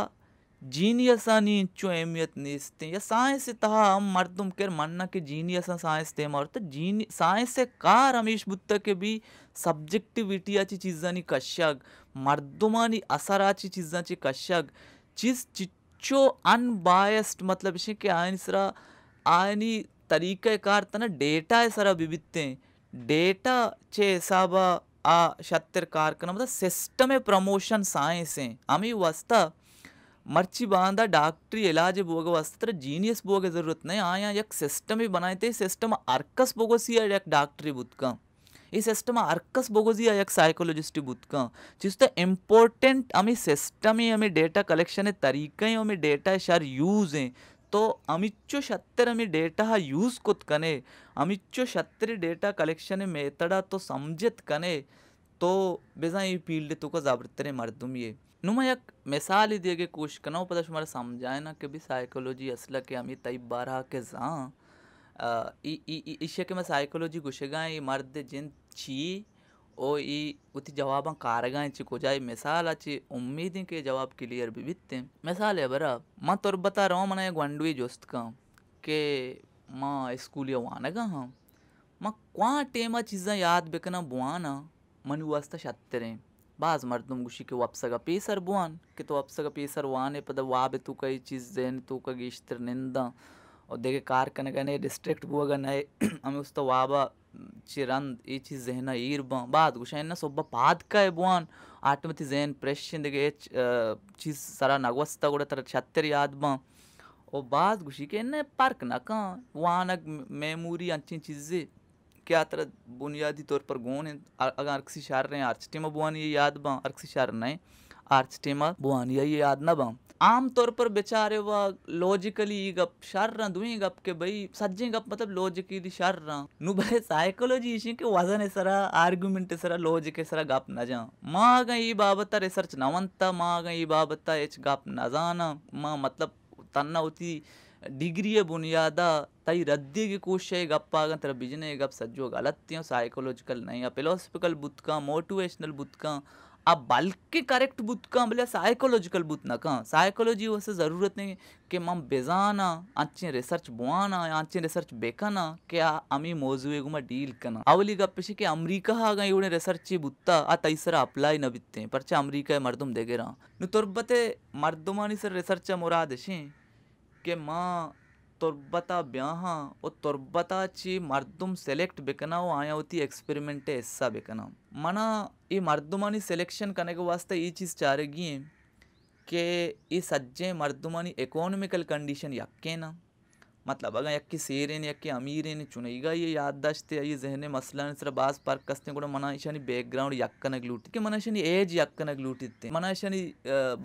जीनियसानी इंचो अहमियत निस्ते या साइंस तहा हम मर्दुम कर मन्ना के जीनियसा साइंस ते मार तो साइंस से कार हमेश बुत्ता के भी सब्जेक्टिविटी आची चीज़ानी कशग मर्दुमानी असर आची चीज़ाची कशग चीज़ चिच्चो अनबायस्ड मतलब इसे के आयन सरा आयनी तरीक़े कार तना डेटा है सरा विविधते डेटा चे हिसाबा आ शत्तर कार करना मतलब सिस्टम प्रमोशन साइंस है हमें वास्ता मर्ची बांधा डॉक्टरी इलाज बोग वास्ते जीनियस बोगे जरूरत नहीं आया एक सिस्टम ही बनाए थे सिस्टम अर्कस बोगो सी एक डॉक्टरी बुत का ಈ ಸಿಸ್ಟಮ್ ಅರ್ಕಸ್ ಬೊಗೋಜಿ ಅಯಕ್ ಸೈಕಾಲಜಿಸ್ಟ್ ಬುತ್ಕ ಚಿಸ್ತ ಇಂಪಾರ್ಟೆಂಟ್ ಅಮಿ ಸಿಸ್ಟಮ್ ಅಮಿ ಡೇಟಾ ಕಲೆಕ್ಷನ್ तरीका अमी डेटा शार यूज हैं तो अमिच्चो शत्तर अमी डेटा हा यूज कुत कने अमिच्चो शत्तर डेटा कलेक्शन मेथडा तो समझत कने तो बेजा ये फील्ड तो का जाबरतरे मर्दुम ये नुमा एक मिसाल ही दिए कोशिश करना पता तुम्हारा समझाए ना कि भी साइकोलॉजी असला के अमी तई बारह के जा इशे के मैं साइकोलॉजी घुसेगा ये मर्द जिन छी ओ ई उती जवाब कारगाएं चिको जाए मिसाल अच्छी उम्मीद के जवाब क्लियर भी बितते मिसाल है बरा मैं तोर बता रहा हूँ मना एक वंडवी जोस्त का के माँ स्कूल या वाना का हाँ माँ क्वा टेमा चीज़ा याद बेकना बुआना मनु वास्ता शत्तरे बाज मर्दुम गुशी के वापसगा पेसर बुआन के तो वापसगा पेसर वाने पद वाबे तू कई चीज़ देन तू का गिश्तर निंदा और देखे कार कने कने डिस्ट्रिक्ट बुआगा नए हमें उस तो वाबा चिरंद ये चीज़ जहना ईरबा बाद गुशाइन ना सोब्बा पाद का है बुआन आटमती जहन प्रेशन देखे चीज़ सारा नगवस्ता गुड़ा तरह छत्तर याद बा और बाद गुशी के इन्हें पार्क ना का वानक मेमोरी अच्छी चीज़ें क्या तरह बुनियादी तौर पर गोन अगर अर्कसी शार रहे आर्च टेमा बुआन ये याद बा अर्कसी शार नहीं आर्च टेमा बुआन ये याद ना बा आम तौर पर बेचारे वह लॉजिकली गप शार रहा दुई गप के भाई सज्जे गप मतलब लॉजिकली शार रहा नु भाई साइकोलॉजी इसी के वजन सरा आर्गुमेंट सरा लॉजिक सरा गप न जा माँ गई बाबता रिसर्च नवंता माँ गई बाबता एच गप न जाना माँ मतलब तन्ना होती डिग्री बुनियादा तई रद्दी की कोशिश गप आगन तेरा बिजने गप सज्जो गलत साइकोलॉजिकल नहीं या फिलोसफिकल बुत का मोटिवेशनल बुत का अब बल्कि करेक्ट बुत का बोले साइकोलॉजिकल बुत ना का साइकोलॉजी वैसे ज़रूरत नहीं कि मम बेजाना अच्छे रिसर्च बुआना अच्छे रिसर्च बेकना क्या अमी मौजूए गुमा डील करना अवली गप्पे कि अमेरिका हागा इवने रिसर्च बुत्ता आ तैसरा अप्लाई न बित्ते परचा अमेरिका मर्दुम देगे रहा नु तोरबते मर्दुमानी सर रिसर्च मुराद है कि माँ तोरबता ब्याहा और तोरबता ची मर्दुम सेलेक्ट बेकना वो आया होती एक्सपेरिमेंट ऐसा बेकना मना ये मर्दुमानी सिलेक्शन करने के वास्ते ये चीज़ चाह रही है कि ये सज्जे मर्दुमानी इकोनॉमिकल कंडीशन यक्के ना मतलब अगर यक्की सेरेन यक्की अमीरेन चुनेगा ये याददाश्त ये जहने मसला सर बास पार्क कस्ते को मनाइशानी बैकग्राउंड यक्कन ग्लूटी के मनाइशानी एज यक्कन ग्लूटीते मनाइशानी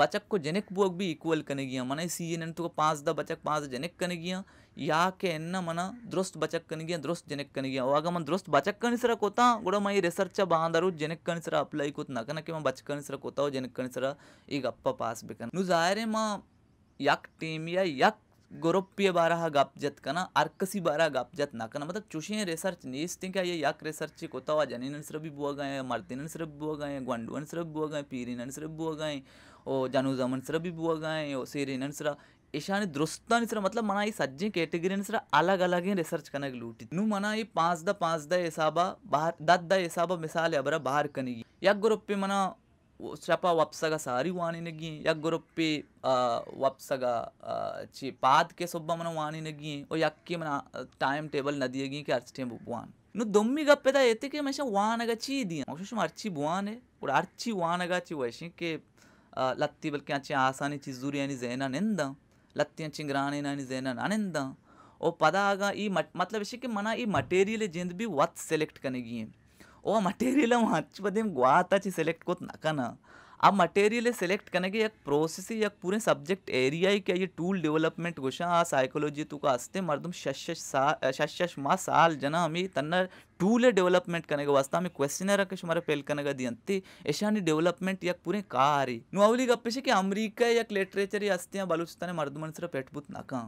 बचक को जनेक बुक भी इक्वल कने गिया मना सी एन तो 5 बचक 5 जनेक कने गिया या के एन्न मना दुरुस्त बचक कने गिया दुरुस्त जनेक कने गिया आगा मन दुरुस्त बचक कने सर कोता गुड़ा मई रिसर्च बांदरू जनेक कने सर अप्लाई कोत नकना के म बचक कने सर कोता हो जनेक कने सर ई गप्पा पास बेकन नु जायरे मा यक टीम या यक गोरोप्य बारह गपजत कना अर्कसी बारह गपजत ना कना मतलब चुशिये रिसर्च नीस्ते क्या ये यक रिसर्च कोता हुआ जनीन सर भी बुआ गए मर्दिन सर बुआ गए ग्वांडुअन सर बुआ गए पीरिन सर बुआ गए ओ जानू जमन सर भी बुआ गए ओ सेरिन सर ईशानी दुरुस्ता सर मतलब मना ये सज्जे कैटेगरी सर अलग अलग ही रिसर्च करने लूटी नु मना ये 5 हिसाबा बाहर 10 हिसाबा मिसाल है बरा बाहर कनेगी यक ग्रुप पे मना शपा वप्सगा सारी वाणी नगी यक ग्रुप पे वप्सगा ची पाद के सुब्बा मन वाणी नगी ओ यक्की मन टाइम टेबल नदियगी के अर्च टेम बुआन नु दොම්මි गप्पेदा एते के मशा वानगा ची दिया मशा अर्ची बुआने और अर्ची वानगा ची वैसे के लत्ती बल्कि अच्छे आसानी चीज दूरी यानी ज़ेना निंदा लत्ती चिंगराने नानी ज़ेना नानिंदा ओ पदागा ई मतलब इसे के मना ई मटेरियल जिंद भी वत सेलेक्ट कनेगी ओ मटेरियल हम हच पदे ग्वाता ची सेलेक्ट कोत नकना अब मटेरियल सेलेक्ट करने के एक प्रोसेस या पूरे सब्जेक्ट एरिया ही क्या ये टूल डेवलपमेंट गोशा साइकोलॉजी तू का हस्ते मर्दम शश मा साल जना हमें तन्ना टूल डेवलपमेंट करने के वास्ते हमें क्वेश्चनर के शुमारे फेल करने का दियंते ऐशानी डेवलपमेंट या पूरे कारी नुआवली गप्पे से कि अमेरिका या लिटरेचर या हस्ते बलूचिस्तान मर्दमन सर पेटबुत नाका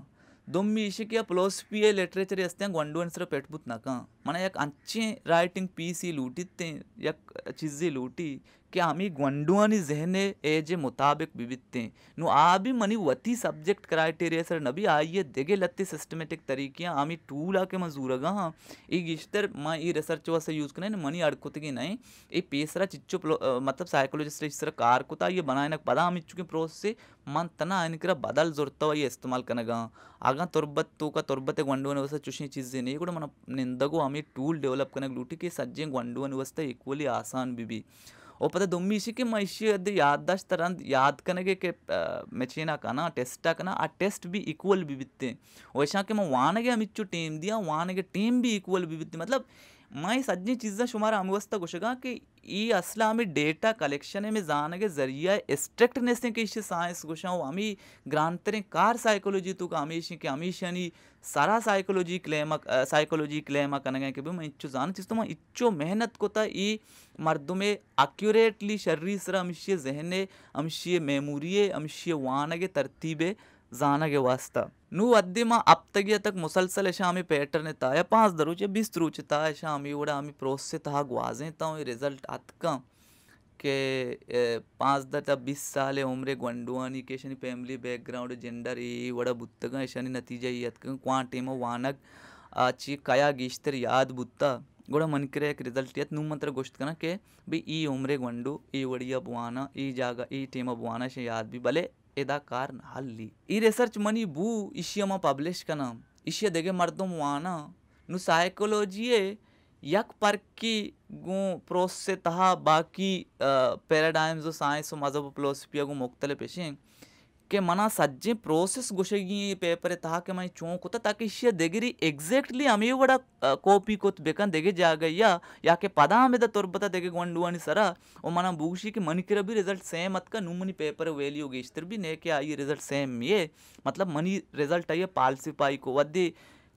दोम्मी इशी किया फिलोसफी लिटरेचर असते गोंडवन सर पेटबुत नाका मना एक अच्छे राइटिंग पीस ही लूटीते एक चीज़ें लूटी कि आम्ही गोंडवानी जहने एजे मुताबिक विविधते नु आबी मनी वती सब्जेक्ट क्राइटेरिया सर नबी आइए देगे लत्ती सिस्टमेटिक तरीके आम्ही टूल आके मजूरगा हाँ ई गिश्तर माँ ई रिसर्च वैसे यूज़ करें मनी अड़कुतगी नहीं ये पेसरा चिच्चो मतलब साइकोलॉजिस्ट इस तरह कार कुता ये बनाए ना पदा हम इच्चुके प्रोसेस से मन तना इनकरा बदल जोरता हुआ ये इस्तेमाल करनेगा आगा तुरबत तो का तुरबत गोंडवन वैसे चुशी चीज़ें नहीं ಕೂಡ मन निंदगो हमें टूल डेवलप करने लूटी कि सज्जे गोंडवन वस्ते इक्वली आसान भी ओ पता दొమ్మి इसी मैं इसी अदे याददाश्त तरह याद करने के मेचेना कना टेस्टा कना आ टेस्ट भी इक्वल भी बित्ते वैसा कि मैं वाने के हम इच्चू टीम दिया वाने के टीम भी इक्वल भी बित्ते मतलब मैं सज्जी चीज़ा शुमारा अमवस्ता कुशगा कि ई असला आमी डेटा कलेक्शन में जाने के जरिया स्ट्रिक्टनेस के इश्य साइंस कुशाओ आमी ग्रांतरे कार साइकोलॉजी तो कामीशी के आमीशनी सारा साइकोलॉजी क्लेम कनगे के भी मैं इच्छु जान चीज तो मैं इच्छु मेहनत कोता ई मर्दुमे एक्यूरेटली शर्री सरा अमिशिय जहने अमिशिय मेमोरिये अमिशिय वानगे तरतीबे जाना के वास्ता नु अद्दिमा अब तक मुसलसल ऐसा हमें पैटर्न था या 5 दरुचे 20 दरुचे था ऐसा हमें वड़ा हमें प्रोसेस था ग्वाजे था रिजल्ट अतका के 5 20 साल उम्र ग्वंडुआनी के शनि फैमिली बैकग्राउंड जेंडर ये वड़ा बुत्तगा ऐसा नतीजा ये अतका क्वांटेम वानक आची कया गिश्तर याद बुत्ता गोड़ा मन करे एक रिजल्ट यत नु मंत्र गोश्त कना के भी ई उम्रे ग्वंडु ई वड़िया बुआना ई जागा ई टीम बुआना से याद भी भले एदा कार हल्ली ई रिसर्च मनी बू इशियमा पब्लिश कना इशिया देगे मर्दम वाना नु साइकोलॉजी यक पर की गु प्रोसेस तहा बाकी पैराडाइम्स जो साइंस मजहब फिलोसफी गु मुख्तलिफ पेशे के मना सज्जे प्रोसेस गुशगी पेपर तहा के मैं चौंक होता ताकि इशिया देगिरी एग्जैक्टली अमी वड़ा कॉपी कोत बेकन देगे जागया या के पदा में द तोरबता देगे गोंडुआनी सरा ओ मना बूशी के मनिकर भी रिजल्ट सेम मत का नुमनी पेपर वैल्यू गेस्टर भी ने के आई रिजल्ट सेम ये मतलब मनी रिजल्ट आई पाल्सिपाई को वद्दी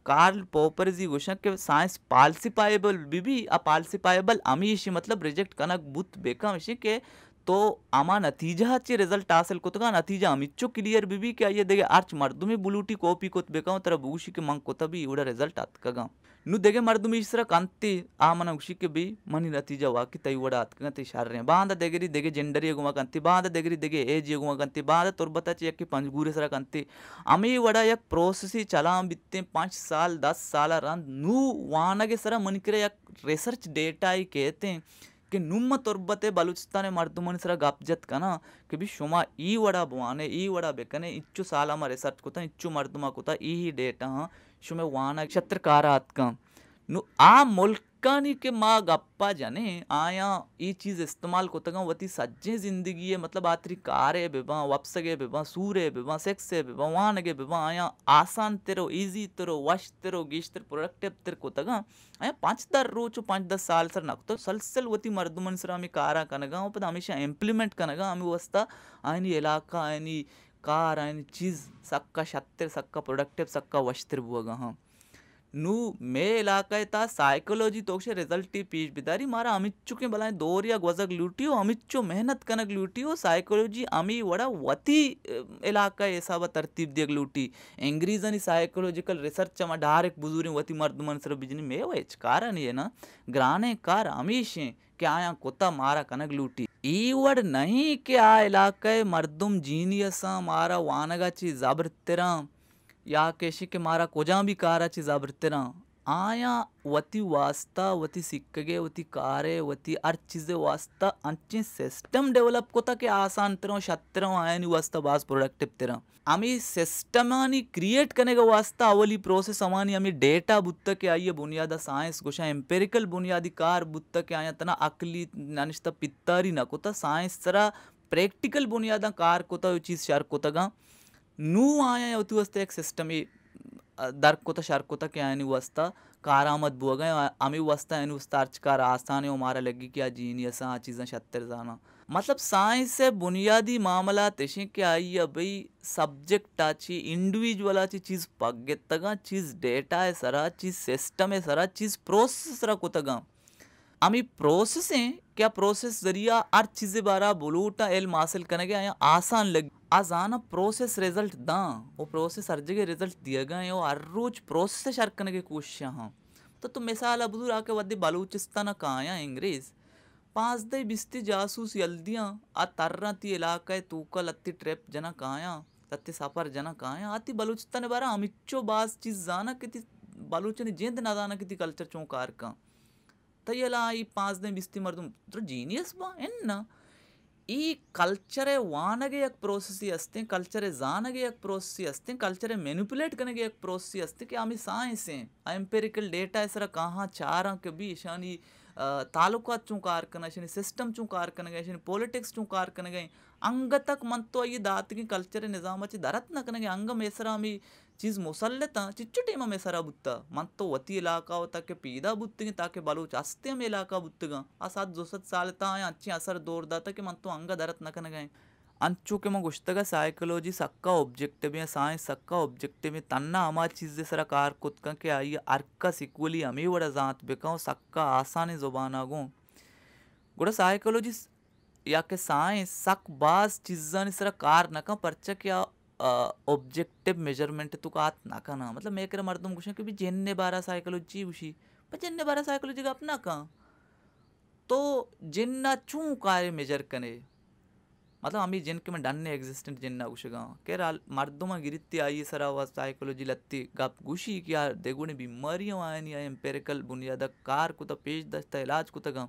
कार्ल पोपर जी गोशक के साइंस पाल्सिपाएबल भी आ पाल्सिपाएबल अमी इशी मतलब रिजेक्ट कनक बुत बेका इशी के तो आमा नतीजा अच्छे रिजल्ट हासिल कोतगा नतीजा अमिच्चो क्लियर बीबी क्या ये देगे आर्च मर्दुमी बुलूटी कॉपी कोत बेका तर बूशी के मंग कोता भी इवड़ा रिजल्ट आतकगा नु देगे मर्दुमी इसरा कांति आमना उशी के भी मनी नतीजा वाकी तई वड़ा आतकगा ते शार रहे बांध देगरी देगे जेंडर गुमा कांति बांध देगरी देगे एज गुमा कांति बांध तुरबता चे कि पंजगूरे सरा कांति अमी वड़ा एक प्रोसेस चला बित्ते 5 साल 10 साल रन नु वानगे सरा मनिकरे एक रिसर्च डेटा ही कहते हैं कि नुम्म तोरबते बलूचिस्तान मर्दुमन सरा गपजत कना कि भी शुमा ई वड़ा बुआने ई वड़ा बेकने इच्चु साला मा रिसर्च कोता इच्चु मर्दुमा कोता ई ही डेटा शुमे वाना क्षत्रकारात का नु आ मुल्कानी के मा गप्पा जाने आया ई चीज इस्तेमाल कोता वती सज्जे जिंदगी है मतलब आतरी कारे बेबा वप्सगे बेबा सूरे बेबा सेक्से बेबा वानगे बेबा आया आसान तेरो इजी तेरो वश तेरो गिश्तर प्रोडक्टिव तेर कोता आया 5-10 रोज 5-10 साल सर नक तो सलसल वती मर्दुमन सर आम्ही कारा कनगा पद हमेशा इम्प्लीमेंट कनगा आम्ही वस्ता आयनी इलाका आयनी कार आयनी चीज सक्का शत्तर सक्का प्रोडक्टिव सक्का वश्तर बुआगा हाँ नु मे इलाका था साइकोलॉजी तोक्षे रिजल्ट टी पीच बिदारी मारा अमिच्चु के बलाए दोरिया गवजक लूटियो अमिच्चु मेहनत कनक लूटियो साइकोलॉजी अमी वड़ा वती इलाका ऐसा व तरतीब दियक लूटी अंग्रेजनी साइकोलॉजिकल रिसर्च मा डायरेक्ट बुजुरी वती मर्द मन सर बिजनी में वेच कारण ये ना ग्राने कार अमीशे क्या आया कोता मारा कनक लूटी ई वड़ नहीं के आ इलाका मर्दुम जीनियसा मारा वानगा ची जबरतेरा या केशी के मारा कोजा भी कारा चीज आबरतेरा आया वती वास्ता वती सिक्कगे वती कारे वती हर चीज़े वास्ता अंचे सिस्टम डेवलप कोता के आसान तेरा शत्तरा आयनी वास्ता बास प्रोडक्टिव तेरा आमी सिस्टमानी क्रिएट करने का वास्ता अवली प्रोसेस अमानी आमी डेटा बुत्ता के आइए बुनियादा साइंस गोशा एम्पेरिकल बुनियादी कार बुत्ता के आया तना अकली नानिश्ता पित्तारी ना कोता साइंस तरा प्रैक्टिकल बुनियादा कार कोता यो चीज शार कोता नु आया होती वस्ता एक सिस्टम ही दर कोता शार कोता के आयनी वस्ता कारामत बुआ गए आमी वस्ता यानी वस्ता अर्चकार आसान है हमारा लगी क्या जीनियस आ चीज़ें शत्तर जाना मतलब साइंस से बुनियादी मामला तेशे के आई भाई सब्जेक्ट आची इंडिविजुअल आची चीज़ पग्गे तगा चीज़ डेटा है सरा चीज़ सिस्टम है सरा चीज़ प्रोसेस सरा को तगा आमी प्रोसेस है क्या प्रोसेस जरिया हर चीज़ें बारा बुलूटा एल हासिल करने के आया आसान लग आजाना प्रोसेस रिजल्ट दा वो प्रोसेस हर जगह रिजल्ट दिया गए वो हर रोज प्रोसेस शर्क करने की कोशिश हाँ तो मिसाल अब आके वद्दी बलूचिस्तान कहाँ आया अंग्रेज 5 बिस्ती जासूस यल्दियाँ आ तर्रा ती इलाका तूकल अत्ती ट्रिप जना कहाँ तत्ती सफर जना कहाँ आती बलूचिस्तान बारा अमिच्चो बास चीज जाना किती बलूचनी जेंद ना जाना किती कल्चर चौकार का तयला ई 5 बिस्ती मर्दुम तो जीनियस बा एन्ना ಈ ಕಲ್ಚರೆ ವಾನಗೆ एक प्रोसेस असते कल्चरे जानगे एक प्रोसेस असते कल्चरे मैनिपुलेट करने एक प्रोसेस असते कि आम्ही साइंस है एम्पेरिकल डेटा ऐसा कहाँ चार के भी ईशानी तालुका चूँ कार करना ईशानी सिस्टम चूँ कार करने ईशानी पॉलिटिक्स चूँ कार करने अंग तक मन तो ये दात की कल्चर निजाम अच्छी दरत न करने अंगम ऐसा आम्ही चीज़ मुसल्लता चिच्चो टेमा में सरा बुत्ता मन तो वती इलाका होता के पीदा बुत्तगे ताके बलूच अस्ते में इलाका बुत्तगा आ सात जोसत सालता है अच्छी असर दौर दाता के मन तो अंगा दरत नकन गए अंचू के मग उश्तगा साइकोलॉजी सक्का ऑब्जेक्टिव है साइंस सक्का ऑब्जेक्टिव है तन्ना अमा चीज़ सरा कार कुत्का के आई अर्का सिकुली अमी वड़ा जात बेकाओ सक्का आसानी जुबाना गो गुड़ा साइकोलॉजी या के साइंस सक बास चीज़ां सरा कार नका परचा क्या ऑब्जेक्टिव मेजरमेंट तो कात नका ना मतलब मैं कर मर्दम कुछ कि भी जेन्ने बारा साइकोलॉजी उसी पर जेन्ने बारा साइकोलॉजी का अपना का तो जिन्ना चू कार्य मेजर कने मतलब आम्ही जिनके में डन्ने एग्जिस्टेंट जिन्ना कुशगा के मर्दों गिरित्ती आई सरा व साइकोलॉजी लत्ती गप गुशी कि यार देगुने बीमारियां आयनी एम्पेरिकल बुनियाद कार कुता पेश दस्ता इलाज कुतगा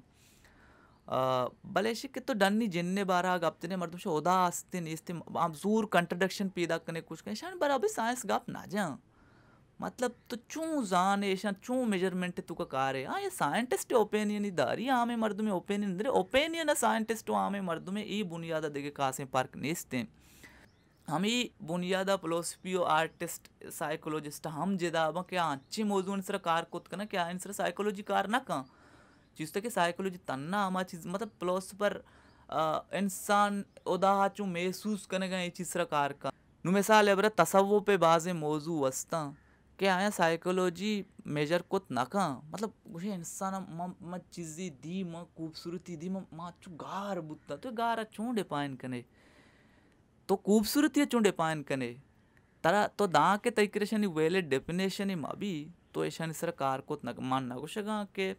बलेशिक तो डन्नी जिन्ने बारा गप्तने मर्दों से ओदा आस्ते नेस्ते आप जूर कंट्रडिक्शन पैदा करने कुछ कहीं शान बराबर साइंस गप ना जा मतलब तो चू जान ऐसा चू मेजरमेंट तुका कार है ये साइंटिस्ट ओपिनियन ही दारी आमे मर्द में ओपिनियन दे ओपिनियन साइंटिस्ट आमे मर्द में ई बुनियादा देखे कासे पार्क नेस्ते हम ई बुनियादा फिलोसफी आर्टिस्ट साइकोलॉजिस्ट हम जेदा क्या अच्छी मौजूद सर कार कुत ना क्या इन सर साइकोलॉजी कार ना का चीज़ के साइकोलॉजी तन्ना हमा चीज़ मतलब फिलोसफर इंसान उदा चू महसूस करने का ये चीज़ सर कार का नु मिसाल है बरा तसव्वुफ पे बाज़े मौजू वस्ता के आया साइकोलॉजी मेजर कुत नका मतलब मुझे इंसान म चीज़ी दी म खूबसूरती दी म चू गार बुत्ता तो गार चू डिफाइन कने तो खूबसूरती चू डिफाइन कने तरा तो दा के तरीके वेले डेफिनेशन ही मबी तो ऐसा सर कार कुत नक मान ना कुशगा के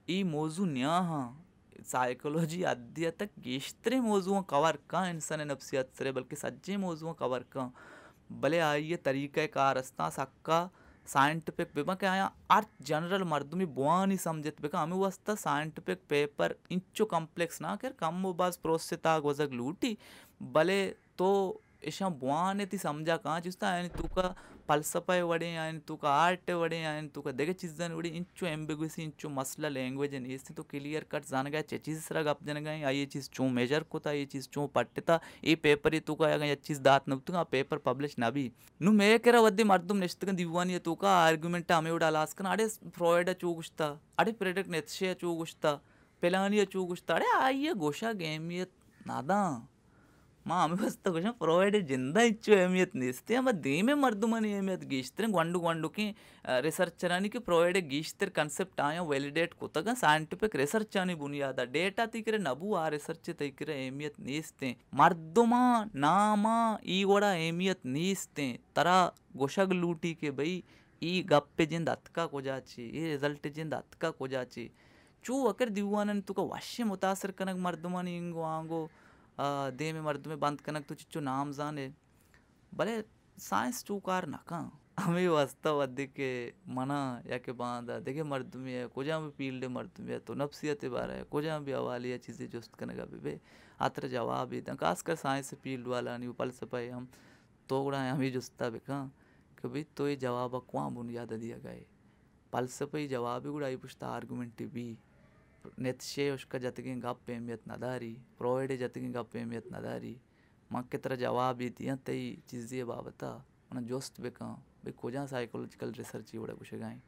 ई मौजू न्या हाँ साइकोलॉजी अद्य तक गेश्तरे मौजूओं कवर का इंसान नफ्सियत सरे बल्कि सज्जे मौजूओं कवर का भले आइए तरीक़ा कार अस्ता सक्का साइंटिफिक पेपर क्या आया अर्थ जनरल मर्दमी बुआनी समझत बेका हमें वस्ता साइंटिफिक पेपर इंचो कॉम्प्लेक्स ना कर कम वो बस प्रोसेता गोजक लूटी भले तो ऐसा बुआने ती समझा कहाँ जिसता यानी तू का फलसफा वड़े यानी तू का आर्ट वड़े यानी तू का देखे चीज़ें वड़े इंचो एम्बिग्यूसी इंचो मसला लैंग्वेज है इससे तो क्लियर कट जान गया चीज़ सरा गप जन गए ये चीज़ चूँ मेजर को था ये चीज़ चूँ पट्टता ये पेपर ही तू का ये चीज़ दात न तू पेपर पब्लिश ना भी नु मैं कह रहा वद्दे मर्दुम निश्चित दिवानी तू का आर्ग्यूमेंट हमें उड़ा लास्कन अड़े फ्रॉयड चूगुश्ता अड़े प्रेडिक्ट नेत्शे चूगुश्ता पेलानिया चूगुश्ता अड़े आइए गोशा गेमियत नादा माँ हमें बस तो कुछ प्रोवाइड जिंदा इच्छु अहमियत निस्ते हम दीमे मर्दुमनी अहमियत गीश्तर ग्वंडु ग्वंडु की रिसर्च रानी की प्रोवाइड गीश्तर कांसेप्ट आया वैलिडेट कोतगा साइंटिफिक रिसर्च आनी बुनियादा डेटा तीकरे नबु आ रिसर्च तीकरे अहमियत निस्ते मर्दुमा नामा ई वड़ा अहमियत निस्ते तरा गोशग लूटी के भाई ई गप्पे जिंद अतका को जाची ई रिजल्ट जिंद अतका को जाची चू अकर दीवानन तुका वश्य मुतासर कनक मर्दुमनी इंगो आंगो दे में मर्द में बंद कनक तो चिच्चो नाम जाने भले साइंस चूकार नका हमें वास्तव अधिक के मना या के बांधा देखे मर्द में है कोजा भी फील्ड मर्द में है तो नफ्सियत बारा है कोजा भी हवाली चीज़ें जोस्त कनका भी आतर जवाब ही था खासकर साइंस फील्ड वाला नहीं पल सपाए हम तो गुड़ा हमें जुस्ता बेका कि भाई तो ये जवाब कुआ बुनियाद दिया गए पल सपाई जवाब ही गुड़ा ही पुछता आर्गूमेंट भी नेत्शे उसका जतगी गप अहमियत नदारी प्रोवाइड जतगी गप अहमियत नदारी माँ के तरह जवाब ही दिया तई चीज़ें बाबता उन्हें जोस्त बेका भाई कोजा साइकोलॉजिकल रिसर्च ही बड़ा कुछ गाएं